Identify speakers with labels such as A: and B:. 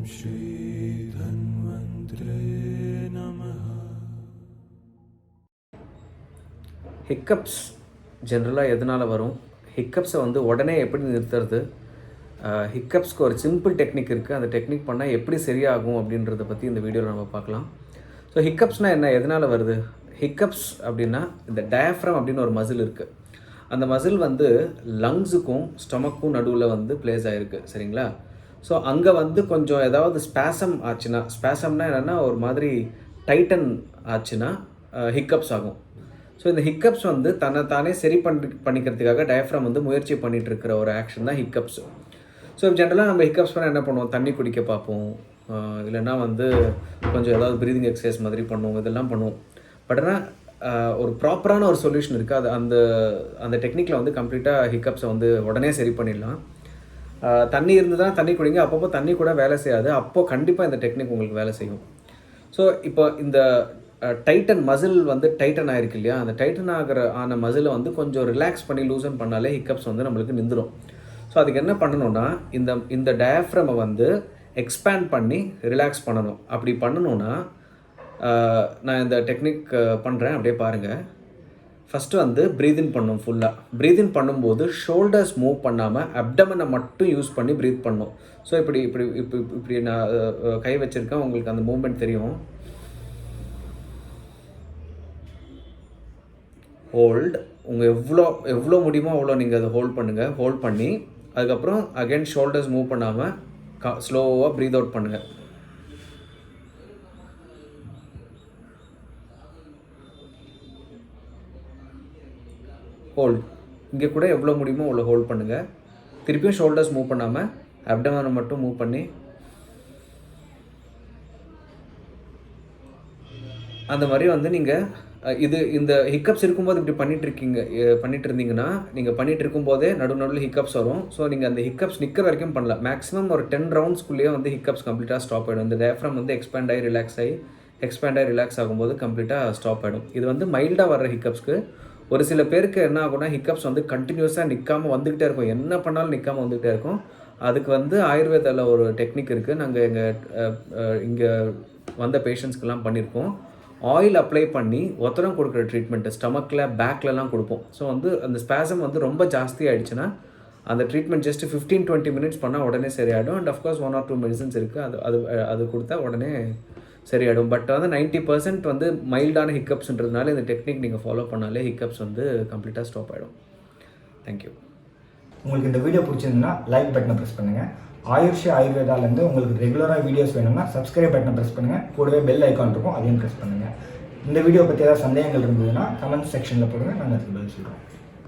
A: Shri Dhanvantre Namaha. Hiccups ஜென்ரலாக எதனால் வரும், ஹிக்கப்ஸை வந்து உடனே எப்படி நிறுத்துறது, ஹிக்கப்ஸ்க்கு ஒரு சிம்பிள் டெக்னிக் இருக்குது, அந்த டெக்னிக் பண்ணால் எப்படி சரியாகும் அப்படின்றத பற்றி இந்த வீடியோவில் நம்ம பார்க்கலாம். ஸோ ஹிக்கப்ஸ்னால் என்ன, எதனால் வருது? ஹிக்கப்ஸ் அப்படின்னா இந்த டயஃப்ரம் அப்படின்னு ஒரு மசில் இருக்குது. அந்த மசில் வந்து லங்ஸுக்கும் ஸ்டொமக்கும் நடுவில் வந்து பிளேஸ் ஆகிருக்கு, சரிங்களா? ஸோ அங்கே வந்து கொஞ்சம் ஏதாவது ஸ்பேசம் ஆச்சுன்னா, ஸ்பேசம்னா என்னென்னா ஒரு மாதிரி டைட்டன் ஆச்சுன்னா ஹிக்கப்ஸ் ஆகும். ஸோ இந்த ஹிக்கப்ஸ் வந்து தானே சரி பண்ணிக்கிறதுக்காக டயஃப்ரம் வந்து முயற்சி பண்ணிகிட்டு இருக்கிற ஒரு ஆக்ஷன் தான் ஹிக்கப்ஸ். ஸோ ஜென்ரலாக நம்ம ஹிக்கப்ஸ் பண்ணால் என்ன பண்ணுவோம், தண்ணி குடிக்க பார்ப்போம், இல்லைன்னா வந்து கொஞ்சம் ஏதாவது ப்ரீதிங் எக்ஸசைஸ் மாதிரி பண்ணுவோம், இதெல்லாம் பண்ணுவோம். பட் ஆனால் ஒரு ப்ராப்பரான ஒரு சொல்யூஷன் இருக்குது. அது அந்த டெக்னிக்கில் வந்து கம்ப்ளீட்டாக ஹிக்கப்ஸை வந்து உடனே சரி பண்ணிடலாம். தண்ணி இருந்து தான் தண்ணி குடிங்க, அப்பப்போ தண்ணி கூட வேலை செய்யாது, அப்போது கண்டிப்பாக இந்த டெக்னிக் உங்களுக்கு வேலை செய்யும். ஸோ இப்போ இந்த டைட்டன் மசில் வந்து டைட்டன் ஆகிருக்கு இல்லையா, அந்த டைட்டன் ஆன மசிலை வந்து கொஞ்சம் ரிலாக்ஸ் பண்ணி லூசன் பண்ணாலே ஹிக்கப்ஸ் வந்து நம்மளுக்கு நின்றுடும். ஸோ அதுக்கு என்ன பண்ணணும்னா, இந்த டயஃப்ரமை வந்து எக்ஸ்பேண்ட் பண்ணி ரிலாக்ஸ் பண்ணணும். அப்படி பண்ணணுன்னா நான் இந்த டெக்னிக் பண்ணுறேன், அப்படியே பாருங்கள். ஃபஸ்ட்டு வந்து ப்ரீதின் பண்ணும். ஃபுல்லாக ப்ரீதின் பண்ணும்போது ஷோல்டர்ஸ் மூவ் பண்ணாமல் அப்டமனை மட்டும் யூஸ் பண்ணி ப்ரீத் பண்ணும். ஸோ இப்படி நான் கை வச்சுருக்கேன், உங்களுக்கு அந்த மூவ்மெண்ட் தெரியும். ஹோல்ட், உங்கள் எவ்வளோ முடியுமோ அவ்வளோ நீங்கள் அதை ஹோல்ட் பண்ணுங்கள். ஹோல்ட் பண்ணி அதுக்கப்புறம் அகைன் ஷோல்டர்ஸ் மூவ் பண்ணாமல் ஸ்லோவாக ப்ரீத் அவுட் பண்ணுங்கள். ஹோல்ட், இங்கே கூட எவ்வளோ முடியுமோ அவ்வளோ ஹோல்ட் பண்ணுங்கள். திருப்பியும் ஷோல்டர்ஸ் மூவ் பண்ணாமல் அப்டமனை மட்டும் மூவ் பண்ணி அந்த மாதிரி வந்து நீங்கள் இந்த ஹிக்கப்ஸ் இருக்கும்போது இப்படி பண்ணிட்டு இருந்தீங்கன்னா, நீங்கள் பண்ணிகிட்டு இருக்கும்போதே நடுவில் ஹிக்கப்ஸ் வரும். ஸோ நீங்கள் அந்த ஹிக்கப்ஸ் நிற்கிற வரைக்கும் பண்ணலாம். மேக்ஸிமம் ஒரு 10 ரவுண்ட்ஸ்குள்ளேயே வந்து ஹிக்கப்ஸ் கம்ப்ளீட்டாக ஸ்டாப் ஆகிடும். இந்த டயஃப்ரம் வந்து எக்ஸ்பேண்ட் ஆகி ரிலாக்ஸ் ஆகும்போது கம்ப்ளீட்டாக ஸ்டாப் ஆகிடும். இது வந்து மைல்டாக வர்ற ஹிக்கப்ஸ்க்கு. ஒரு சில பேருக்கு என்ன ஆகும்னா, ஹிக்கப்ஸ் வந்து கண்டினியூஸாக நிற்காமல் வந்துக்கிட்டே இருக்கும், என்ன பண்ணாலும் நிற்காமல் வந்துக்கிட்டே இருக்கும். அதுக்கு வந்து ஆயுர்வேதாவில் ஒரு டெக்னிக் இருக்குது, நாங்கள் இங்கே வந்த பேஷண்ட்ஸ்க்கெல்லாம் பண்ணியிருக்கோம். ஆயில் அப்ளை பண்ணி ஒத்தடம் கொடுக்குற ட்ரீட்மெண்ட்டு ஸ்டமக்கில் பேக்லலாம் கொடுப்போம். ஸோ வந்து அந்த ஸ்பேசம் வந்து ரொம்ப ஜாஸ்தி ஆகிடுச்சுன்னா அந்த ட்ரீட்மெண்ட் ஜஸ்ட் 15-20 மினிட்ஸ் பண்ணால் உடனே சரியாயிடும். அண்ட் அஃப்கோர்ஸ் 1 or 2 மெடிசன்ஸ் இருக்குது, அது கொடுத்தா உடனே சரியாயிடும். பட் வந்து 90% வந்து மைல்டான ஹிக்கப்ஸ்ன்றதுனால இந்த டெக்னிக் நீங்கள் ஃபாலோ பண்ணாலே ஹிக்கப்ஸ் வந்து கம்ப்ளீட்டாக ஸ்டாப் ஆகிடும். தேங்க்யூ.
B: உங்களுக்கு இந்த வீடியோ பிடிச்சிருந்ததுன்னா லைக் பட்டனை ப்ரெஸ் பண்ணுங்கள். ஆயுர்வேதாலேருந்து உங்களுக்கு ரெகுலராக வீடியோஸ் வேணும்னா சப்ஸ்கிரைப் பட்டனை ப்ரெஸ் பண்ணுங்கள். கூடவே பெல் ஐக்கான் இருக்கும், அதையும் ப்ரெஸ் பண்ணுங்கள். இந்த வீடியோ பற்றி ஏதாவது சந்தேகங்கள் இருந்ததுன்னா கமெண்ட் செக்ஷனில் போடுங்க, நாங்கள் அதுக்கு பதில் சொல்கிறோம்.